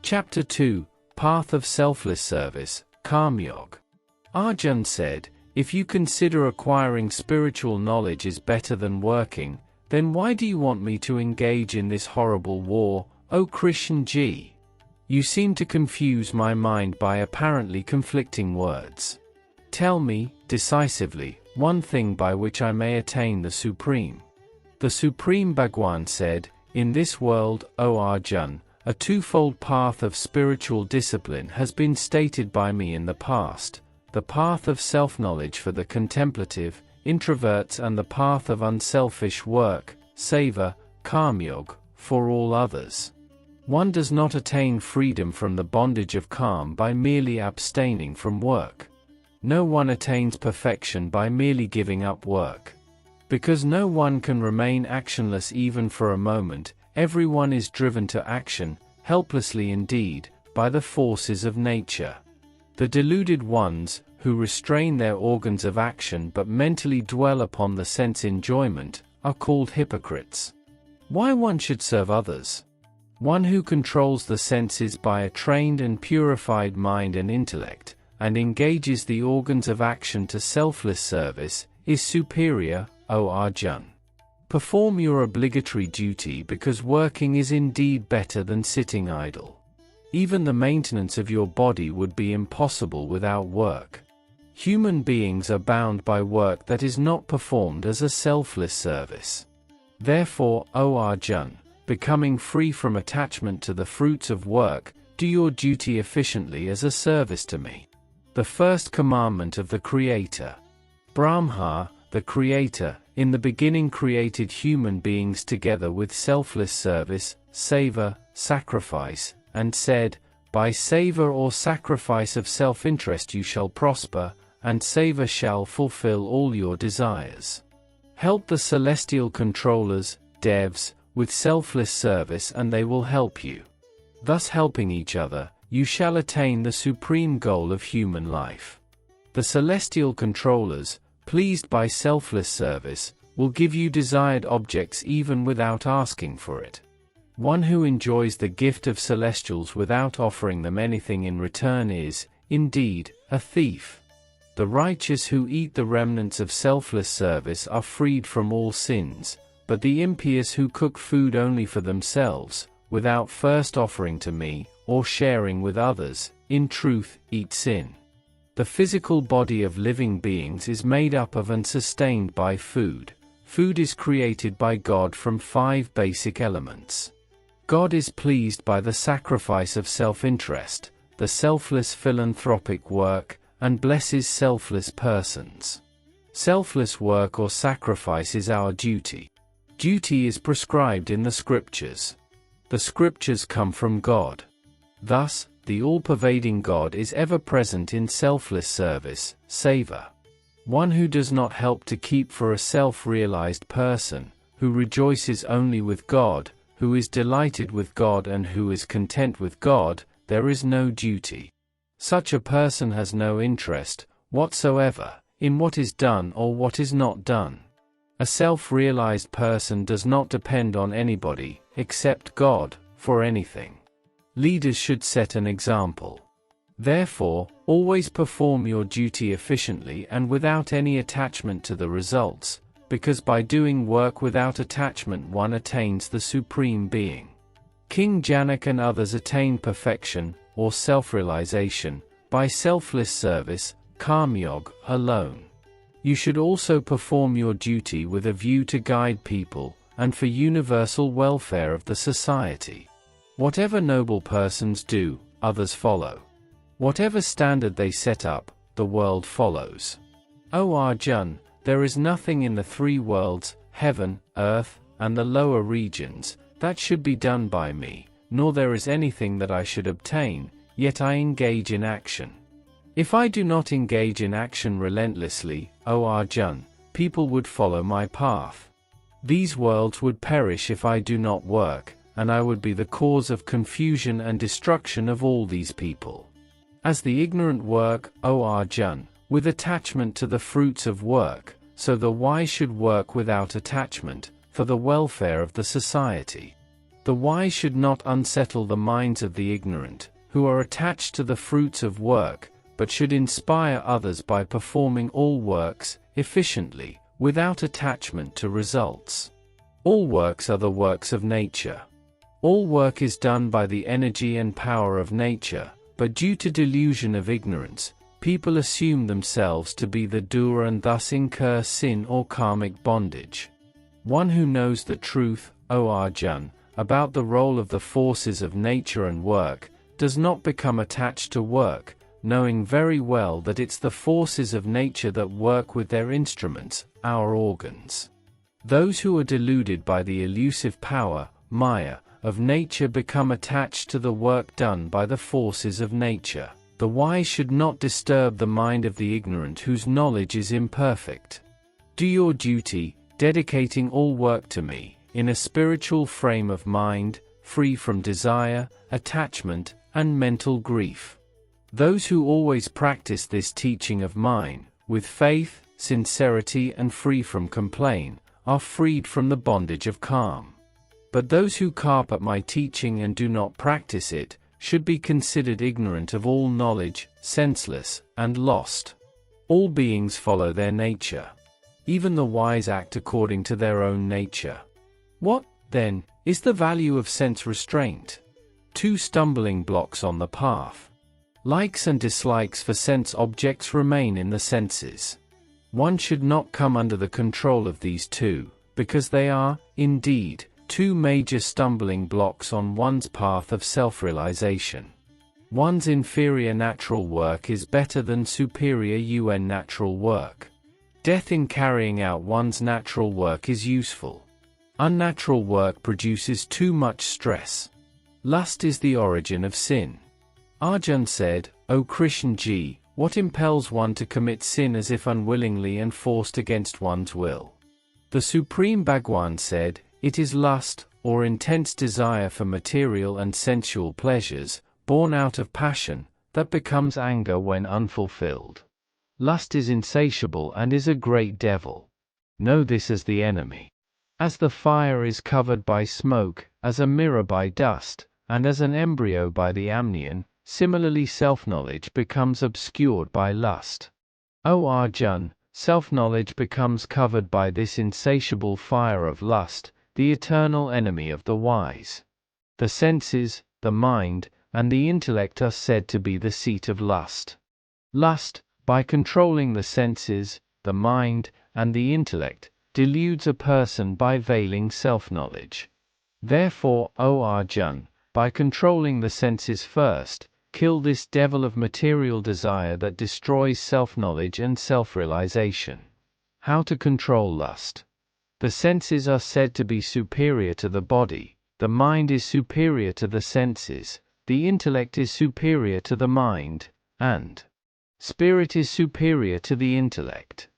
Chapter 2, Path of Selfless Service, 𝐃𝐄𝐒𝐑𝐈𝐏𝐲. Arjuna said, if you consider acquiring spiritual knowledge is better than working, then why do you want me to engage in this horrible war, O Krishna ji? You seem to confuse my mind by apparently conflicting words. Tell me, decisively, one thing by which I may attain the Supreme. The Supreme Bhagwan said, in this world, O Arjuna, a twofold path of spiritual discipline has been stated by me in the past, the path of self-knowledge for the contemplative, introverts, and the path of unselfish work, Seva, 𝐃𝐄𝐒𝐑𝐈𝐏𝐲, for all others. One does not attain freedom from the bondage of calm by merely abstaining from work. No one attains perfection by merely giving up work. Because no one can remain actionless even for a moment, everyone is driven to action, helplessly indeed, by the forces of nature. The deluded ones, who restrain their organs of action but mentally dwell upon the sense enjoyment, are called hypocrites. Why one should serve others? One who controls the senses by a trained and purified mind and intellect, and engages the organs of action to selfless service, is superior, O Arjuna. Perform your obligatory duty because working is indeed better than sitting idle. Even the maintenance of your body would be impossible without work. Human beings are bound by work that is not performed as a selfless service. Therefore, O Arjuna, becoming free from attachment to the fruits of work, do your duty efficiently as a service to me. The first commandment of the Creator. Brahma, the Creator, in the beginning created human beings together with selfless service, seva, sacrifice, and said, by seva or sacrifice of self-interest you shall prosper, and seva shall fulfill all your desires. Help the celestial controllers, devs, with selfless service and they will help you. Thus helping each other, you shall attain the supreme goal of human life. The celestial controllers, pleased by selfless service, will give you desired objects even without asking for it. One who enjoys the gift of celestials without offering them anything in return is, indeed, a thief. The righteous who eat the remnants of selfless service are freed from all sins, but the impious who cook food only for themselves, without first offering to me, or sharing with others, in truth, eat sin. The physical body of living beings is made up of and sustained by food. Food is created by God from 5 basic elements. God is pleased by the sacrifice of self-interest, the selfless philanthropic work, and blesses selfless persons. Selfless work or sacrifice is our duty. Duty is prescribed in the scriptures. The scriptures come from God. Thus, the all-pervading God is ever present in selfless service, seva. One who does not help to keep for a self-realized person, who rejoices only with God, who is delighted with God and who is content with God, there is no duty. Such a person has no interest, whatsoever, in what is done or what is not done. A self-realized person does not depend on anybody, except God, for anything. Leaders should set an example. Therefore, always perform your duty efficiently and without any attachment to the results, because by doing work without attachment one attains the Supreme Being. King Janak and others attain perfection, or self-realization, by selfless service, 𝐃𝐄𝐒𝐑𝐈𝐏𝐲, alone. You should also perform your duty with a view to guide people, and for universal welfare of the society. Whatever noble persons do, others follow. Whatever standard they set up, the world follows. O Arjuna, there is nothing in the 3 worlds, heaven, earth, and the lower regions, that should be done by me, nor there is anything that I should obtain, yet I engage in action. If I do not engage in action relentlessly, O Arjuna, people would follow my path. These worlds would perish if I do not work, and I would be the cause of confusion and destruction of all these people. As the ignorant work, O Arjuna, with attachment to the fruits of work, so the wise should work without attachment, for the welfare of the society. The wise should not unsettle the minds of the ignorant, who are attached to the fruits of work, but should inspire others by performing all works efficiently, without attachment to results. All works are the works of nature. All work is done by the energy and power of nature, but due to delusion of ignorance, people assume themselves to be the doer and thus incur sin or karmic bondage. One who knows the truth, O Arjuna, about the role of the forces of nature and work, does not become attached to work, knowing very well that it's the forces of nature that work with their instruments, our organs. Those who are deluded by the elusive power, Maya, of nature become attached to the work done by the forces of nature. The wise should not disturb the mind of the ignorant whose knowledge is imperfect. Do your duty, dedicating all work to me, in a spiritual frame of mind, free from desire, attachment, and mental grief. Those who always practice this teaching of mine, with faith, sincerity and free from complaint, are freed from the bondage of calm. But those who carp at my teaching and do not practice it, should be considered ignorant of all knowledge, senseless, and lost. All beings follow their nature. Even the wise act according to their own nature. What, then, is the value of sense restraint? 2 stumbling blocks on the path. Likes and dislikes for sense objects remain in the senses. One should not come under the control of these two, because they are, indeed, 2 major stumbling blocks on one's path of self-realization. One's inferior natural work is better than superior natural work. Death in carrying out one's natural work is useful. Unnatural work produces too much stress. Lust is the origin of sin. Arjuna said, O Krishna ji, what impels one to commit sin as if unwillingly and forced against one's will? The Supreme Bhagwan said, it is lust, or intense desire for material and sensual pleasures, born out of passion, that becomes anger when unfulfilled. Lust is insatiable and is a great devil. Know this as the enemy. As the fire is covered by smoke, as a mirror by dust, and as an embryo by the amnion, similarly self-knowledge becomes obscured by lust. O Arjuna, self-knowledge becomes covered by this insatiable fire of lust, the eternal enemy of the wise. The senses, the mind, and the intellect are said to be the seat of lust. Lust, by controlling the senses, the mind, and the intellect, deludes a person by veiling self-knowledge. Therefore, O Arjuna, by controlling the senses first, kill this devil of material desire that destroys self-knowledge and self-realization. How to control lust? The senses are said to be superior to the body, the mind is superior to the senses, the intellect is superior to the mind, and spirit is superior to the intellect.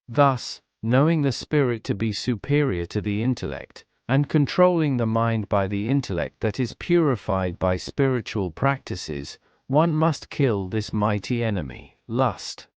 Thus, knowing the spirit to be superior to the intellect, and controlling the mind by the intellect that is purified by spiritual practices, one must kill this mighty enemy, lust.